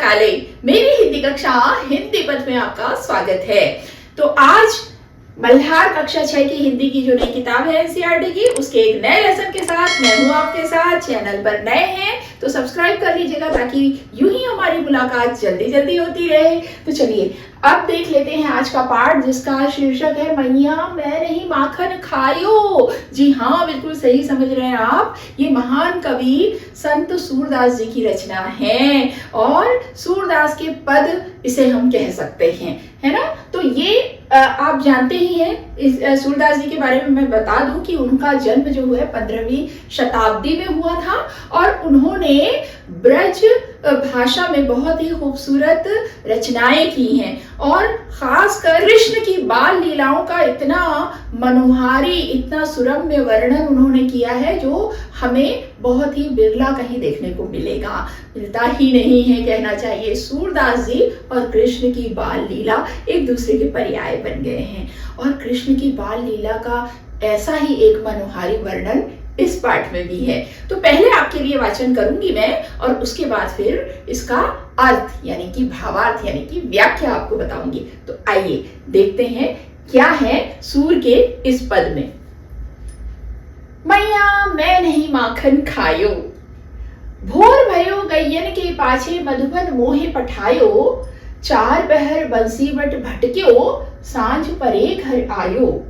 विद्यालय मेरी हिंदी कक्षा हिंदी पद में आपका स्वागत है। तो आज मल्हार कक्षा 6 की हिंदी की जो नई किताब है एनसीईआरटी की, उसके एक नए लेसन के साथ मैं हूँ आपके साथ। चैनल पर नए हैं तो सब्सक्राइब कर लीजिएगा ताकि यूं ही हमारी मुलाकात जल्दी जल्दी होती रहे। तो चलिए अब देख लेते हैं आज का पाठ, जिसका शीर्षक है मैया मैं नहीं माखन खायो। जी हाँ, बिल्कुल सही समझ रहे हैं आप। ये महान कवि संत सूरदास जी की रचना है और सूरदास के पद इसे हम कह सकते हैं, है ना। तो ये आप जानते ही हैं। इस सूरदास जी के बारे में मैं बता दूं कि उनका जन्म जो है 15वीं शताब्दी में हुआ था और उन्होंने ब्रज भाषा में बहुत ही खूबसूरत रचनाएं की हैं और खासकर कृष्ण की बाल लीलाओं का इतना मनोहारी, इतना सुरम्य वर्णन उन्होंने किया है जो हमें बहुत ही बिरला कहीं देखने को मिलेगा। मिलता ही नहीं है कहना चाहिए। सूरदास जी और कृष्ण की बाल लीला एक दूसरे के पर्याय बन गए हैं और कृष्ण की बाल लीला का ऐसा ही एक मनोहारी वर्णन इस पाठ में भी है। तो पहले आपके लिए वाचन करूंगी मैं और उसके बाद फिर इसका अर्थ यानी कि भावार्थ यानी कि व्याख्या आपको बताऊंगी। तो आइए देखते हैं क्या है सूर के इस पद में। मैया मैं नहीं माखन खायो, भोर भयो गैयन के पाछे मधुबन मोहे पठायो, चार पहर बंसी बट भटक्यो, सांझ परे घर आयो।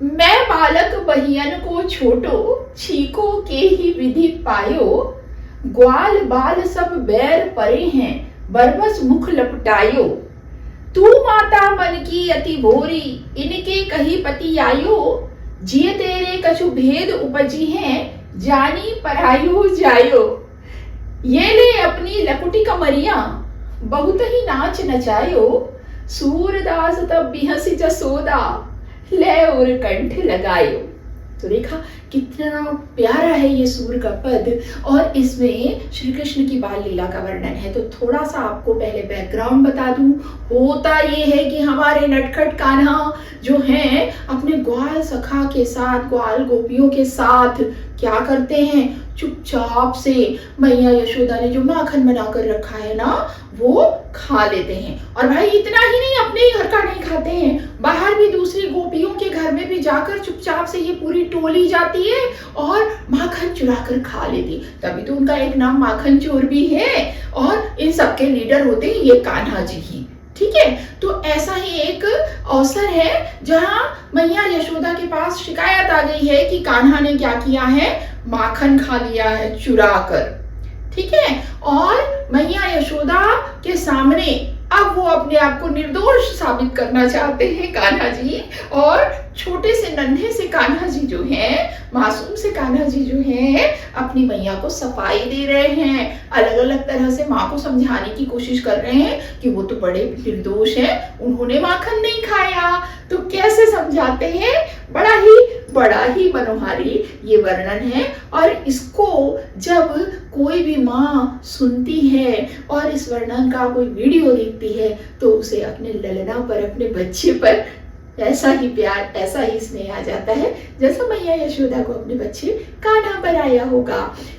मैं बालक बहियन को छोटो, छीको के ही विधि पायो, ग्वाल बाल सब बैर परे हैं, बरबस मुख लपटायो। तू माता मन की अति भोरी, इनके कही पति आयो, जिय तेरे कछु भेद उपजी हैं, जानी परायो जायो। ये ले अपनी लकुटी कमरिया, बहुत ही नाच नचायो, सूरदास तब बिहसी जसोदा, ले और कंठ लगायो। तो देखा कितना प्यारा है ये सूर का पद और इसमें श्री कृष्ण की बाल लीला का वर्णन है। तो थोड़ा सा आपको पहले बैकग्राउंड बता दूं। होता ये है कि हमारे नटखट कान्हा जो हैं अपने ग्वाल सखा के साथ, ग्वाल गोपियों के साथ क्या करते हैं, चुपचाप से मैया यशोदा ने जो माखन बनाकर रखा है ना वो खा लेते हैं। और भाई इतना ही नहीं, अपने ही घर का नहीं खाते हैं, बाहर भी दूसरी गोपियों के घर में भी जाकर चुपचाप से ये पूरी टोली जाती है और माखन चुरा कर खा लेती। तभी तो उनका एक नाम माखन चोर भी है और इन सबके लीडर होते हैं ये कान्हा जी ही। ठीक है, तो ऐसा ही एक अवसर है जहां मैया यशोदा के पास शिकायत आ गई है कि कान्हा ने क्या किया है, माखन खा लिया है चुरा कर। ठीक है, और मैया यशोदा के सामने अब वो अपने आप को निर्दोष साबित करना चाहते हैं कान्हा जी और छोटे से नन्हे से कान्हा जी जो हैं, मासूम से कान्हा जी जो हैं अपनी मैया को सफाई दे रहे हैं, अलग अलग तरह से माँ को समझाने की कोशिश कर रहे हैं कि वो तो बड़े निर्दोष हैं, उन्होंने माखन नहीं खाया। तो कैसे समझाते हैं, बड़ा ही मनोहारी ये वर्णन है और इसको जब कोई भी माँ सुनती है और इस वर्णन का कोई वीडियो देखती है तो उसे अपने ललना पर, अपने बच्चे पर ऐसा ही प्यार, ऐसा ही स्नेह आ जाता है जैसा मैया यशोदा को अपने बच्चे कान्हा पर आया होगा।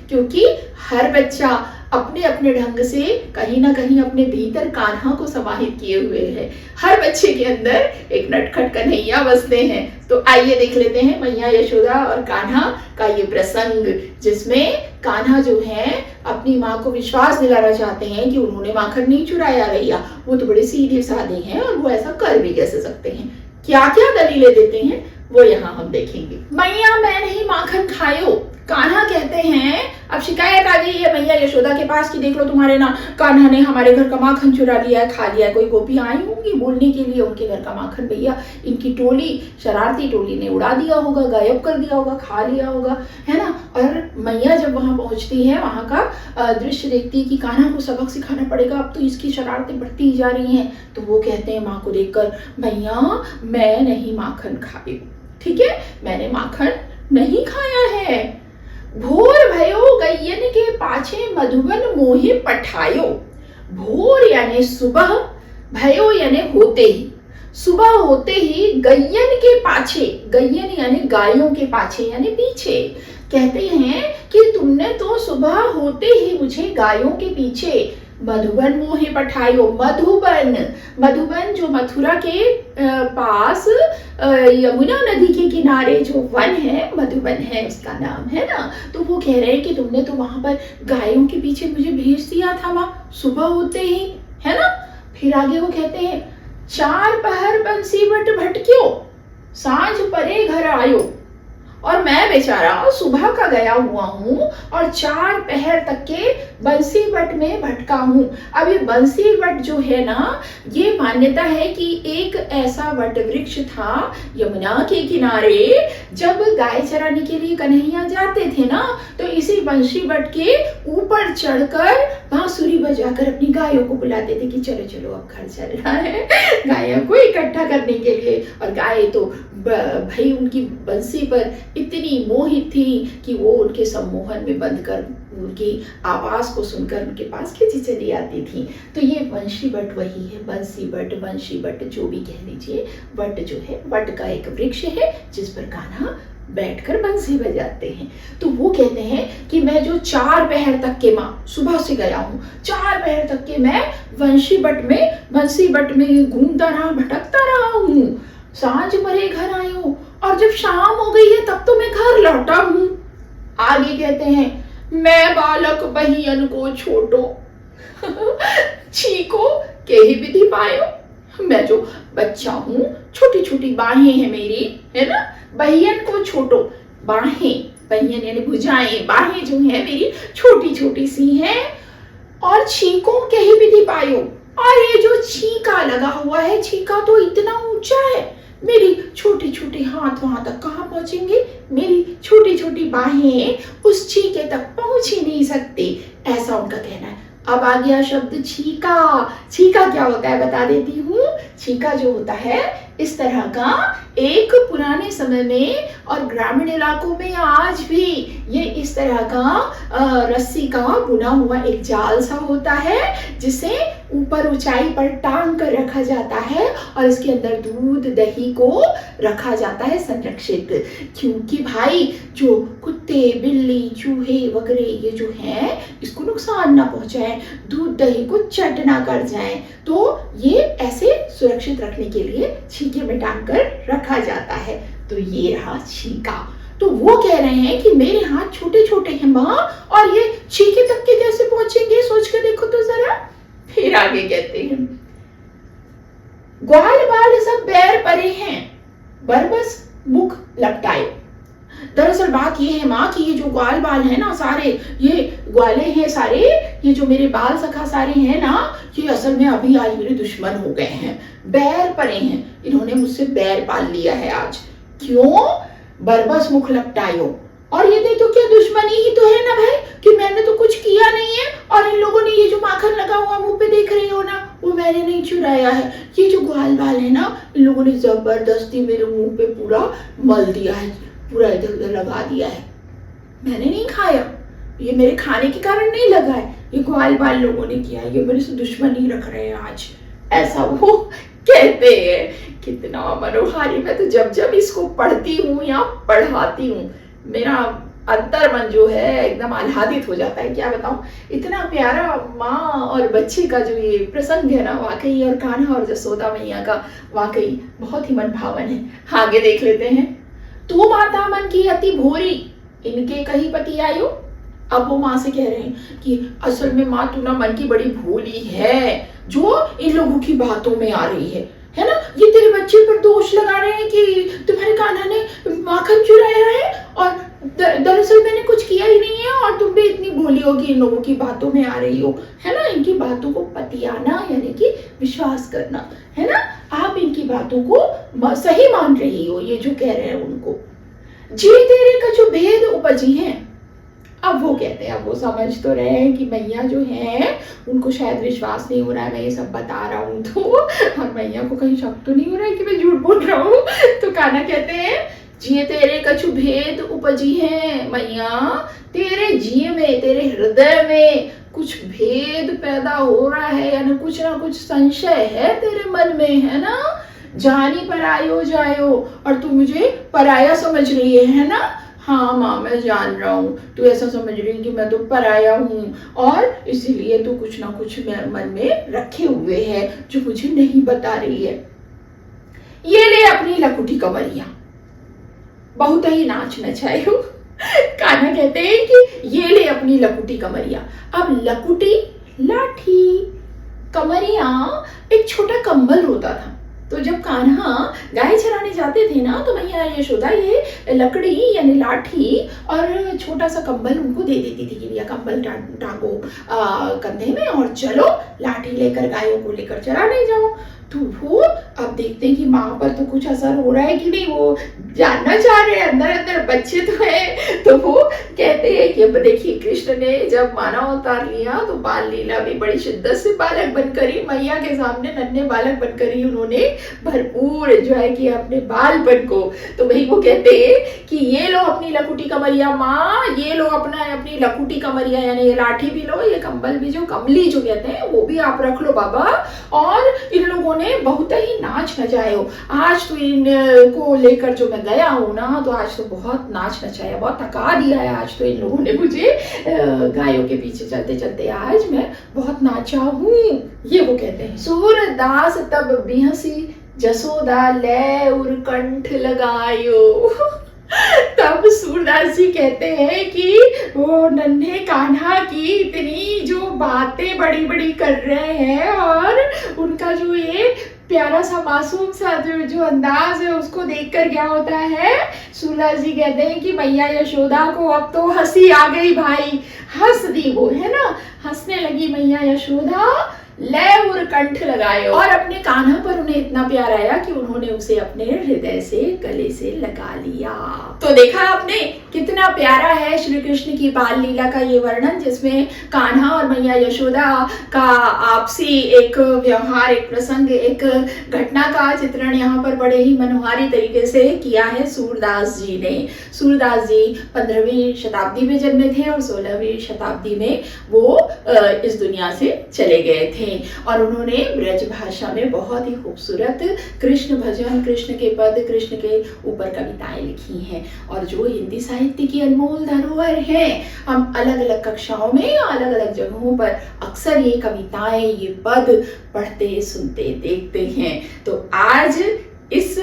क्योंकि हर बच्चा अपने अपने ढंग से कहीं ना कहीं अपने भीतर कान्हा को समाहित किए हुए है। हर बच्चे के अंदर एक नटखट कन्हैया बसते हैं। तो आइए देख लेते हैं मैया यशोदा और कान्हा का ये प्रसंग, जिसमें कान्हा जो है अपनी माँ को विश्वास दिलाना चाहते हैं कि उन्होंने माखन नहीं चुराया भैया, वो तो बड़े सीधे साधे हैं और वो ऐसा कर भी कैसे सकते हैं। क्या क्या दलीलें देते हैं वो यहाँ हम देखेंगे। मैया मैं नहीं माखन खायो, कान्हा कहते हैं, अब शिकायत आ गई है मैया यशोदा के पास कि देख लो तुम्हारे ना कान्हा ने हमारे घर का माखन चुरा लिया है, खा लिया है। कोई गोपी आई होंगी बोलने के लिए उनके घर का माखन भैया इनकी टोली, शरारती टोली ने उड़ा दिया होगा, गायब कर दिया होगा, खा लिया होगा, है ना। और मैया जब वहां पहुंचती है, वहां का दृश्य देखती है कि कान्हा को सबक सिखाना पड़ेगा, अब तो इसकी शरारतें बढ़ती जा रही हैं। तो वो कहते हैं माँ को देखकर, मैया मैं नहीं माखन खाई। ठीक है, मैंने माखन नहीं खाया है। भोर भयो गैयन के पाछे मधुबन मोहे पठायो। भोर यानी सुबह, भयो यानी होते ही, सुबह होते ही गैयन के पाछे, गैयन यानी गायों के पाछे यानी पीछे, कहते हैं कि तुमने तो सुबह होते ही मुझे गायों के पीछे मधुबन मोहे पठायो। मधुबन, मधुबन जो मथुरा के पास यमुना नदी के किनारे जो वन है, मधुबन है उसका नाम, है ना। तो वो कह रहे हैं कि तुमने तो वहां पर गायों के पीछे मुझे भेज दिया था माँ, सुबह होते ही, है ना। फिर आगे वो कहते हैं, चार पहर बंसी बट भटक्यो, सांझ परे घर आयो। और मैं बेचारा सुबह का गया हुआ हूँ और 4 पहर तक के बंसी बट में भटका हूँ। अब ये बंसी बट जो है ना, ये मान्यता है कि एक ऐसा वट वृक्ष था यमुना के किनारे। जब गाय चराने के लिए कन्हैया जाते थे ना, तो इसी बंसी बट के ऊपर चढ़कर बांसुरी बजाकर अपनी गायों को बुलाते थे कि चलो चलो अब घर चल रहा है, गायों को इकट्ठा करने के लिए। और गाय तो भाई उनकी बंसी पर इतनी मोहित थी कि वो उनके सम्मोहन में बंद कर उनकी आवाज को सुनकर उनके पास खींची चली आती थी। तो ये बंशी बट वही है, बंसी बट, वंशी बट, जो भी कह लीजिए। वट जो है, वट का एक वृक्ष है जिस पर कान्हा बैठकर बंसी बजाते हैं। तो वो कहते हैं कि मैं जो 4 पहर तक के माँ सुबह से गया हूँ, 4 पहर तक के मैं बंसी बट में घूमता रहा, भटकता रहा हूँ। सांझ परे घर आयो, और जब शाम हो गई है तब तो मैं घर लौटा हूँ। आगे कहते हैं, मैं बालक बहियन को छोटो, छीको के ही विधि पायो। मैं जो बच्चा हूँ, छोटी छोटी बाहें हैं मेरी, है ना। बहियन को छोटो, बाहें, बहियन यानी भुजाएं, बाहें जो है मेरी छोटी छोटी सी हैं। और छीको के ही विधि पायो, और ये जो छीका लगा हुआ है, छीका तो इतना ऊंचा है, मेरी छोटी छोटी हाथ वहां तक कहाँ पहुंचेंगे, मेरी छोटी छोटी बाहें उस छीके तक पहुंच ही नहीं सकती, ऐसा उनका कहना है। अब आ गया शब्द छीका। छीका क्या होता है बता देती हूँ। छीका जो होता है इस तरह का एक पुराने समय में और ग्रामीण इलाकों में आज भी ये इस तरह का रस्सी का बुना हुआ एक जाल सा होता है, जिसे ऊपर ऊंचाई पर टांग कर रखा जाता है और इसके अंदर दूध दही को रखा जाता है संरक्षित। क्योंकि भाई जो कुत्ते बिल्ली चूहे वगैरह ये जो है इसको नुकसान ना पहुंचाए, दूध दही को चट ना कर जाए, तो ये ऐसे सुरक्षित रखने के लिए छीके में टांग कर रखा जाता है। तो ये रहा छीका। तो वो कह रहे हैं कि मेरे हाथ छोटे छोटे हैं माँ, और ये छीके तक के कैसे पहुंचेंगे, सोच के देखो तो जरा। फिर आगे कहते हैं, ग्वाल बाल सब बैर परे हैं, बरबस मुख लपटाए। दरअसल बात ये है माँ कि ये जो ग्वाल बाल है ना सारे, ये ग्वाले हैं सारे, ये जो मेरे बाल सखा सारे हैं ना, ये असल में अभी आज मेरे दुश्मन हो गए हैं, बैर परे हैं, इन्होंने मुझसे बैर पाल लिया है आज। क्यों? बरबस मुख लपटायो। और ये तो क्या दुश्मनी ही तो है ना भाई, कि मैंने तो कुछ किया नहीं है, और इन लोगों ने ये जो माखन लगा हुआ मुंह पे देख रही हो ना, वो मैंने नहीं चुराया है। ये जो ग्वाल बाल है ना, इन लोगों ने जबरदस्ती मेरे मुंह पे पूरा मल दिया है, पूरा इधर उधर लगा दिया है, मैंने नहीं खाया, ये मेरे खाने के कारण नहीं लगा है, ये ग्वाल बाल लोगों ने किया है, ये मेरे से दुश्मनी रख रहे हैं आज, ऐसा वो कहते हैं। कितना मनोहारी। मैं तो जब जब इसको पढ़ती हूँ या पढ़ाती हूँ, मेरा अंतर मन जो है एकदम आह्लादित हो जाता है, क्या बताऊं। इतना प्यारा माँ और बच्चे का जो ये प्रसंग है ना, वाकई, और कान्हा और जसोदा मैया का वाकई बहुत ही मन भावन है। आगे देख लेते हैं। तू माता मन की अति भोरी, इनके कहीं पति आयो। अब वो माँ से कह रहे हैं कि असल में माँ तू ना मन की बड़ी भोली है, जो इन लोगों की बातों में आ रही है ना। ये तेरे बच्चे पर दोष लगा रहे हैं कि तुम्हारे कान्हा ने माखन चुराया है, और दरअसल मैंने कुछ किया ही नहीं है, और तुम भी इतनी भोली हो कि इन लोगों की बातों में आ रही हो, है ना। इनकी बातों को पतियाना यानी कि विश्वास करना, है ना। आप इनकी बातों को सही मान रही हो, ये जो कह रहे हैं उनको। जी तेरे का जो भेद उपजी है। अब वो कहते हैं, अब वो समझ तो रहे हैं कि मैया जो है उनको शायद विश्वास नहीं हो रहा है मैं ये सब बता रहा हूँ तो, और मैया को कहीं शक तो नहीं हो रहा है कि मैं झूठ बोल रहा हूँ। तो कान्हा कहते हैं, जिये तेरे कछु भेद उपजी है मैया, तेरे जिये में, तेरे हृदय में कुछ भेद पैदा हो रहा है, यानी कुछ ना कुछ संशय है तेरे मन में, है ना। जानी परायो जायो, और तू मुझे पराया समझ रही है ना। हाँ माँ, मैं जान रहा हूँ, तू ऐसा समझ रही है कि मैं तो पराया हूँ और इसीलिए तू कुछ ना कुछ मन में रखे हुए है जो मुझे नहीं बता रही है। ये ले अपनी लकुटी कमरिया, बहुत ही नाच नचायो। कान्हा कहते हैं कि ये ले अपनी लकुटी कमरिया। अब लकुटी, लाठी, कमरिया एक छोटा कंबल होता था। तो जब कान्हा गाय चराने जाते थे ना तो मैया यशोदा ये लकड़ी यानी लाठी और छोटा सा कंबल उनको दे देती थी कि भैया कंबल टांगो कंधे में और चलो लाठी लेकर गायों को लेकर चराने जाओ। तो वो अब देखते हैं कि माँ पर तो कुछ असर हो रहा है कि नहीं, वो जानना चाह रहे हैं, अंदर अंदर बच्चे तो है। तो वो कहते हैं कि अब देखिए कृष्ण ने जब मानव अवतार लिया तो बाल लीला भी बड़ी शिद्दत से बालक बनकर ही मैया के सामने नन्हे बालक बनकर ही उन्होंने भरपूर एंजॉय किया अपने बालपन को। तो वही वो कहते हैं कि ये लो अपनी लकुटी कमरिया माँ, ये लो अपनी लकुटी कमरिया यानी ये लाठी भी लो, ये कंबल भी जो कमली जो कहते हैं वो भी आप रख लो बाबा। और इन लोगों ने बहुत ही नाच नचाया। आज तो इनको लेकर जो मैं गया हूँ ना तो आज तो बहुत नाच नचाया, बहुत थका दिया है आज तो इन लोगों ने मुझे। गायों के पीछे चलते चलते आज मैं बहुत नाचा हूँ, ये वो कहते हैं। सूरदास तब बिहसी जसोदा ले उर कंठ लगायो। तब सूरदास जी कहते हैं कि वो नन्हे कान्हा की इतनी जो बातें बड़ी बड़ी कर रहे हैं और उनका जो ये प्यारा सा मासूम सा जो अंदाज है उसको देखकर क्या होता है, सूरदास जी कहते हैं कि मैया यशोदा को अब तो हंसी आ गई भाई, हंस दी वो, है ना, हंसने लगी मैया यशोदा। ले उर कंठ लगाए और अपने कान्हा पर उन्हें इतना प्यार आया कि उन्होंने उसे अपने हृदय से गले से लगा लिया। तो देखा आपने कितना प्यारा है श्री कृष्ण की बाल लीला का ये वर्णन, जिसमें कान्हा और मैया यशोदा का आपसी एक व्यवहार, एक प्रसंग, एक घटना का चित्रण यहाँ पर बड़े ही मनोहारी तरीके से किया है सूरदास जी ने। सूरदास जी 15वीं शताब्दी में जन्मे थे और 16वीं शताब्दी में वो इस दुनिया से चले गए थे और उन्होंने ब्रज भाषा में बहुत ही खूबसूरत कृष्ण भजन, कृष्ण के पद, कृष्ण के ऊपर कविताएं लिखी हैं और जो हिंदी साहित्य की अनमोल धरोहर है। हम अलग अलग कक्षाओं में या अलग अलग जगहों पर अक्सर ये कविताएं, ये पद पढ़ते, सुनते, देखते हैं। तो आज इस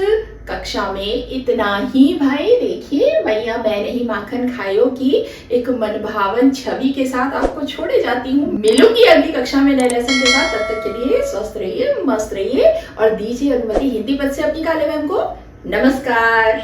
कक्षा में इतना ही भाई। देखिए मैया मैं नहीं माखन खायो की एक मनभावन छवि के साथ आपको छोड़े जाती हूँ। मिलूंगी अगली कक्षा में नए लेसन के साथ। तब तक के लिए स्वस्थ रहिए, मस्त रहिए और दीजिए अनुमति हिंदी पद से अपनी काले मैम को नमस्कार।